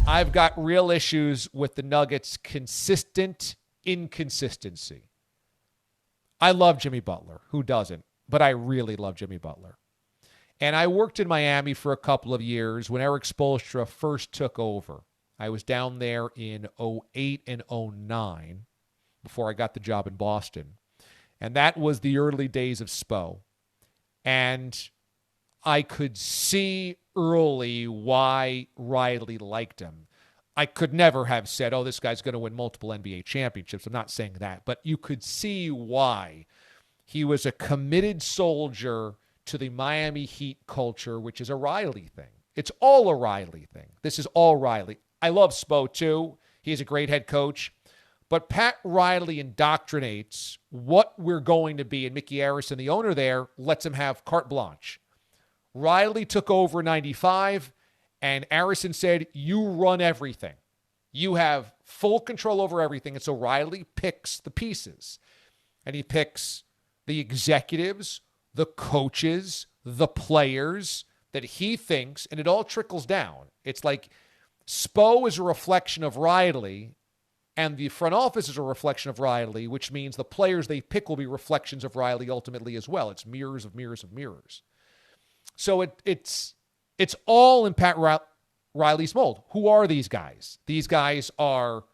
I've got real issues with the Nuggets' consistent inconsistency. I love Jimmy Butler. Who doesn't? But I really love Jimmy Butler. And I worked in Miami for a couple of years when Eric Spoelstra first took over. I was down there in 2008 and 2009 before I got the job in Boston. And that was the early days of Spo. And I could see early why Riley liked him. I could never have said, oh, this guy's going to win multiple NBA championships. I'm not saying that. But you could see why. He was a committed soldier to the Miami Heat culture, which is a Riley thing. It's all a Riley thing. This is all Riley. I love Spo, too. He's a great head coach. But Pat Riley indoctrinates what we're going to be, and Mickey Arison, the owner there, lets him have carte blanche. Riley took over in 95, and Arison said, you run everything. You have full control over everything. And so Riley picks the pieces. And he picks the executives, the coaches, the players that he thinks, and it all trickles down. It's like Spo is a reflection of Riley, and the front office is a reflection of Riley, which means the players they pick will be reflections of Riley ultimately as well. It's mirrors of mirrors of mirrors. So it's all in Pat Riley's mold. Who are these guys? These guys are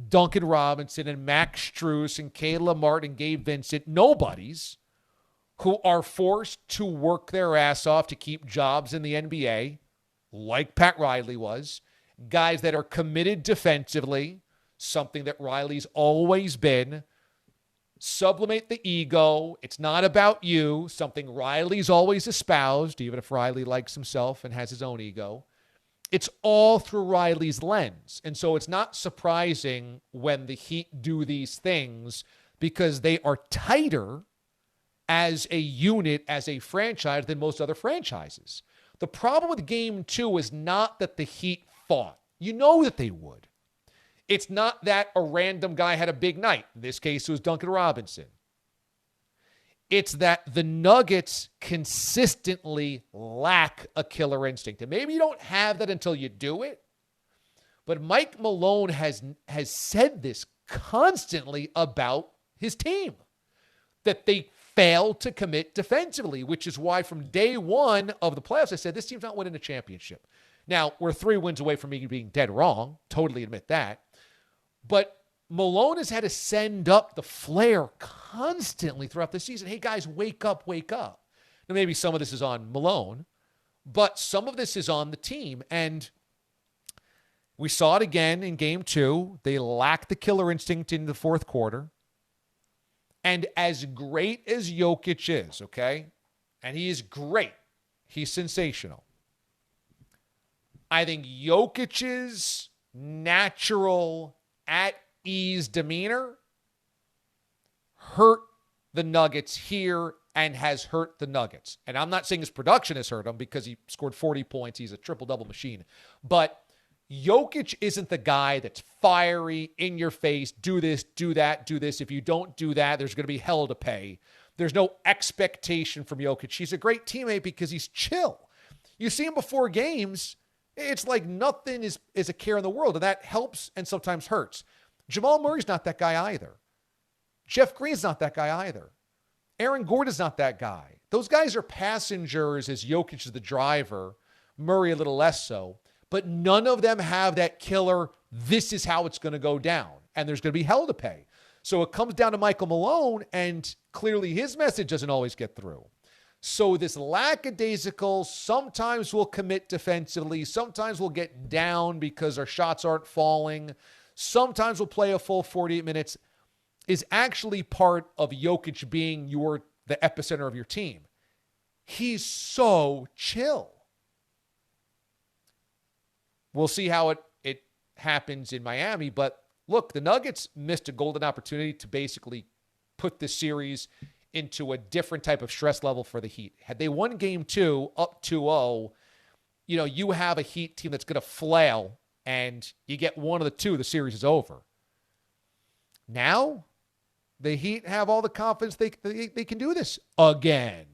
Duncan Robinson and Max Strus and Caleb Martin and Gabe Vincent, nobodies who are forced to work their ass off to keep jobs in the NBA, like Pat Riley was. Guys that are committed defensively, something that Riley's always been. Sublimate the ego. It's not about you, something Riley's always espoused, even if Riley likes himself and has his own ego. It's all through Riley's lens. And so it's not surprising when the Heat do these things because they are tighter as a unit, as a franchise, than most other franchises. The problem with Game 2 is not that the Heat fought. You know that they would. It's not that a random guy had a big night. In this case, it was Duncan Robinson. It's that the Nuggets consistently lack a killer instinct. And maybe you don't have that until you do it. But Mike Malone has said this constantly about his team, that they failed to commit defensively, which is why from day one of the playoffs, I said, this team's not winning a championship. Now, we're 3 wins away from me being dead wrong. Totally admit that. But Malone has had to send up the flare constantly throughout the season. Hey, guys, wake up, wake up. Now, maybe some of this is on Malone, but some of this is on the team. And we saw it again in Game 2. They lacked the killer instinct in the fourth quarter. And as great as Jokic is, okay, and he is great, he's sensational. I think Jokic's natural at-ease demeanor hurt the Nuggets here and has hurt the Nuggets. And I'm not saying his production has hurt him because he scored 40 points. He's a triple-double machine. But Jokic isn't the guy that's fiery, in your face, do this, do that, do this. If you don't do that, there's going to be hell to pay. There's no expectation from Jokic. He's a great teammate because he's chill. You see him before games, it's like nothing is a care in the world, and that helps and sometimes hurts. Jamal Murray's not that guy either. Jeff Green's not that guy either. Aaron Gordon's not that guy. Those guys are passengers as Jokic is the driver, Murray a little less so. But none of them have that killer, this is how it's going to go down, and there's going to be hell to pay. So it comes down to Michael Malone, and clearly his message doesn't always get through. So this lackadaisical, sometimes we'll commit defensively, sometimes we'll get down because our shots aren't falling, sometimes we'll play a full 48 minutes, is actually part of Jokic being the epicenter of your team. He's so chill. We'll see how it happens in Miami. But look, the Nuggets missed a golden opportunity to basically put this series into a different type of stress level for the Heat. Had they won Game 2 up 2-0, you have a Heat team that's going to flail, and you get one of the two, the series is over. Now, the Heat have all the confidence they can do this again.